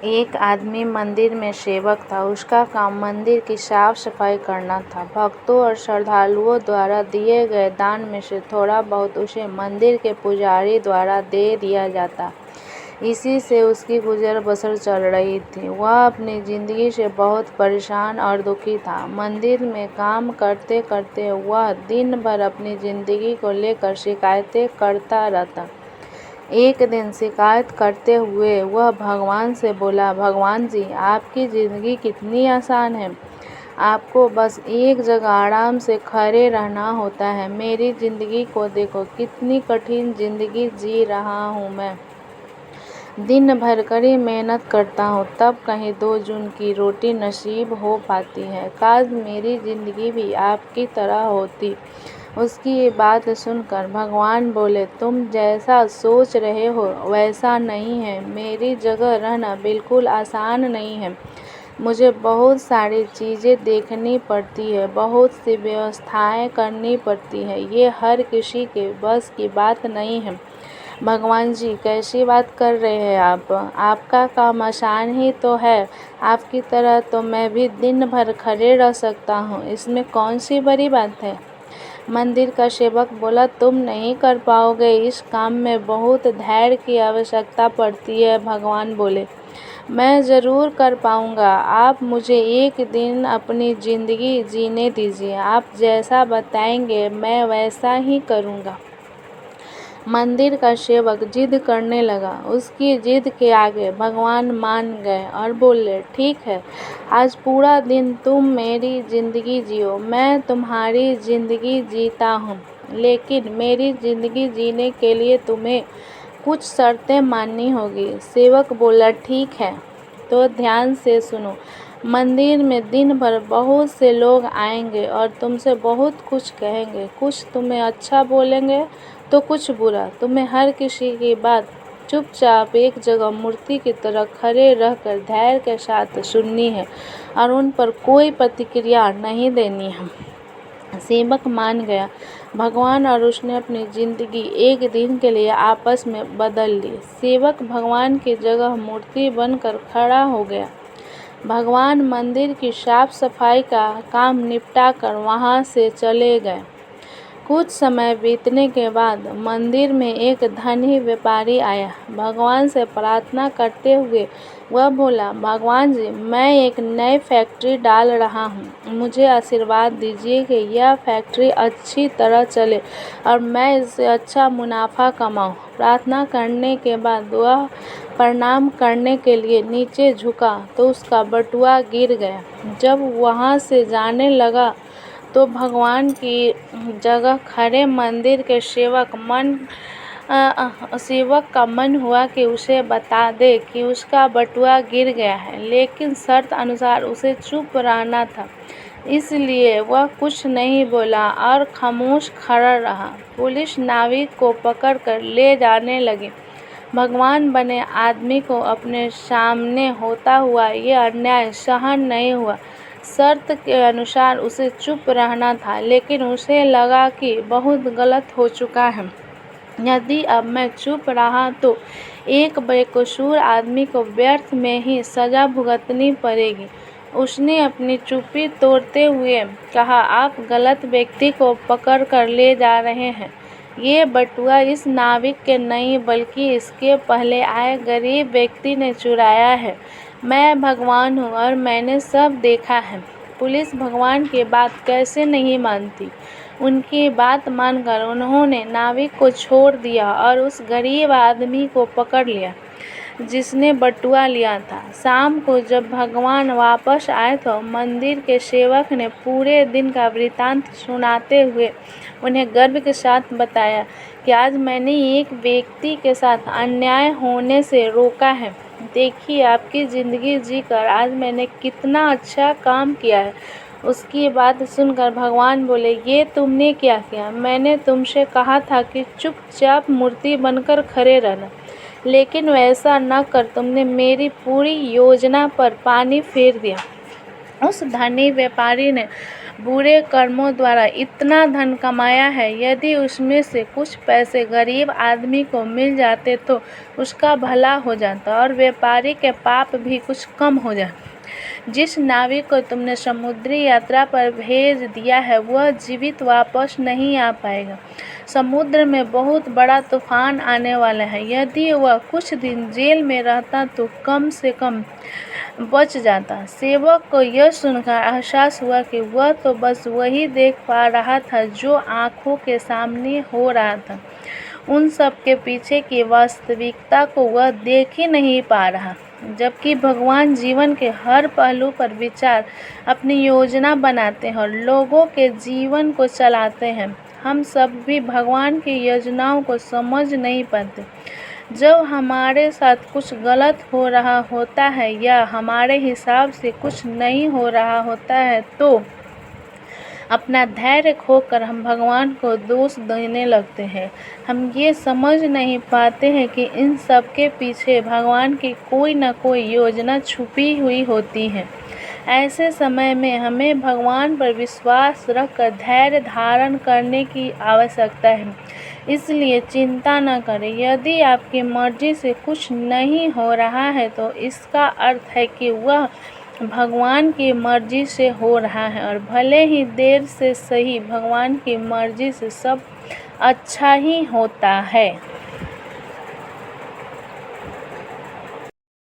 एक आदमी मंदिर में सेवक था। उसका काम मंदिर की साफ सफाई करना था। भक्तों और श्रद्धालुओं द्वारा दिए गए दान में से थोड़ा बहुत उसे मंदिर के पुजारी द्वारा दे दिया जाता। इसी से उसकी गुजर बसर चल रही थी। वह अपनी जिंदगी से बहुत परेशान और दुखी था। मंदिर में काम करते करते वह दिन भर अपनी जिंदगी को लेकर शिकायतें करता रहता। एक दिन शिकायत करते हुए वह भगवान से बोला, भगवान जी, आपकी ज़िंदगी कितनी आसान है। आपको बस एक जगह आराम से खड़े रहना होता है। मेरी ज़िंदगी को देखो, कितनी कठिन ज़िंदगी जी रहा हूँ मैं। दिन भर कड़ी मेहनत करता हूँ, तब कहीं 2 जून की रोटी नसीब हो पाती है। काश मेरी ज़िंदगी भी आपकी तरह होती। उसकी ये बात सुनकर भगवान बोले, तुम जैसा सोच रहे हो वैसा नहीं है। मेरी जगह रहना बिल्कुल आसान नहीं है। मुझे बहुत सारी चीज़ें देखनी पड़ती है, बहुत सी व्यवस्थाएं करनी पड़ती है। ये हर किसी के बस की बात नहीं है। भगवान जी, कैसी बात कर रहे हैं आप? आपका काम आसान ही तो है। आपकी तरह तो मैं भी दिन भर खड़े रह सकता हूँ। इसमें कौन सी बड़ी बात है? मंदिर का सेवक बोला, तुम नहीं कर पाओगे। इस काम में बहुत धैर्य की आवश्यकता पड़ती है। भगवान बोले, मैं ज़रूर कर पाऊँगा। आप मुझे एक दिन अपनी ज़िंदगी जीने दीजिए। आप जैसा बताएंगे मैं वैसा ही करूँगा। मंदिर का सेवक जिद करने लगा। उसकी जिद के आगे भगवान मान गए और बोले, ठीक है, आज पूरा दिन तुम मेरी ज़िंदगी जियो। मैं तुम्हारी ज़िंदगी जीता हूँ, लेकिन मेरी ज़िंदगी जीने के लिए तुम्हें कुछ शर्तें माननी होगी। सेवक बोला, ठीक है, तो ध्यान से सुनो। मंदिर में दिन भर बहुत से लोग आएंगे और तुमसे बहुत कुछ कहेंगे। कुछ तुम्हें अच्छा बोलेंगे तो कुछ बुरा। तुम्हें हर किसी की बात चुपचाप एक जगह मूर्ति की तरह खड़े रहकर धैर्य के साथ सुननी है और उन पर कोई प्रतिक्रिया नहीं देनी है। सेवक मान गया। भगवान और उसने अपनी जिंदगी एक दिन के लिए आपस में बदल ली। सेवक भगवान की जगह मूर्ति बनकर खड़ा हो गया। भगवान मंदिर की साफ सफाई का काम निपटाकर वहां से चले गए। कुछ समय बीतने के बाद मंदिर में एक धनी व्यापारी आया। भगवान से प्रार्थना करते हुए वह बोला, भगवान जी, मैं एक नई फैक्ट्री डाल रहा हूँ। मुझे आशीर्वाद दीजिए कि यह फैक्ट्री अच्छी तरह चले और मैं इससे अच्छा मुनाफा कमाऊँ। प्रार्थना करने के बाद वह प्रणाम करने के लिए नीचे झुका तो उसका बटुआ गिर गया। जब वहाँ से जाने लगा तो भगवान की जगह खड़े मंदिर के सेवक का मन हुआ कि उसे बता दे कि उसका बटुआ गिर गया है, लेकिन शर्त अनुसार उसे चुप रहना था। इसलिए वह कुछ नहीं बोला और खामोश खड़ा रहा। पुलिस नाविक को पकड़कर ले जाने लगी। भगवान बने आदमी को अपने सामने होता हुआ यह अन्याय सहन नहीं हुआ। शर्त के अनुसार उसे चुप रहना था, लेकिन उसे लगा कि बहुत गलत हो चुका है। यदि अब मैं चुप रहा तो एक बेकसूर आदमी को व्यर्थ में ही सजा भुगतनी पड़ेगी। उसने अपनी चुप्पी तोड़ते हुए कहा, आप गलत व्यक्ति को पकड़ कर ले जा रहे हैं। ये बटुआ इस नाविक के नहीं बल्कि इसके पहले आए गरीब व्यक्ति ने चुराया है। मैं भगवान हूँ और मैंने सब देखा है। पुलिस भगवान की बात कैसे नहीं मानती। उनकी बात मानकर उन्होंने नाविक को छोड़ दिया और उस गरीब आदमी को पकड़ लिया जिसने बटुआ लिया था। शाम को जब भगवान वापस आए तो मंदिर के सेवक ने पूरे दिन का वृत्तांत सुनाते हुए उन्हें गर्व के साथ बताया कि आज मैंने एक व्यक्ति के साथ अन्याय होने से रोका है। देखिए, आपकी ज़िंदगी जीकर आज मैंने कितना अच्छा काम किया है। उसकी बात सुनकर भगवान बोले, ये तुमने क्या किया? मैंने तुमसे कहा था कि चुपचाप मूर्ति बनकर खड़े रहना, लेकिन वैसा न कर तुमने मेरी पूरी योजना पर पानी फेर दिया। उस धनी व्यापारी ने बुरे कर्मों द्वारा इतना धन कमाया है, यदि उसमें से कुछ पैसे गरीब आदमी को मिल जाते तो उसका भला हो जाता और व्यापारी के पाप भी कुछ कम हो जाते। जिस नाविक को तुमने समुद्री यात्रा पर भेज दिया है वह जीवित वापस नहीं आ पाएगा। समुद्र में बहुत बड़ा तूफान आने वाला है। यदि वह कुछ दिन जेल में रहता तो कम से कम बच जाता। सेवक को यह सुनकर एहसास हुआ कि वह तो बस वही देख पा रहा था जो आंखों के सामने हो रहा था। उन सब के पीछे की वास्तविकता को वह देख ही नहीं पा रहा। जबकि भगवान जीवन के हर पहलू पर विचार, अपनी योजना बनाते हैं और लोगों के जीवन को चलाते हैं, हम सब भी भगवान की योजनाओं को समझ नहीं पाते। जब हमारे साथ कुछ गलत हो रहा होता है या हमारे हिसाब से कुछ नहीं हो रहा होता है तो अपना धैर्य खोकर हम भगवान को दोष देने लगते हैं। हम ये समझ नहीं पाते हैं कि इन सब के पीछे भगवान की कोई न कोई योजना छुपी हुई होती है। ऐसे समय में हमें भगवान पर विश्वास रखकर धैर्य धारण करने की आवश्यकता है। इसलिए चिंता न करें। यदि आपकी मर्जी से कुछ नहीं हो रहा है तो इसका अर्थ है कि वह भगवान की मर्जी से हो रहा है और भले ही देर से सही भगवान की मर्जी से सब अच्छा ही होता है।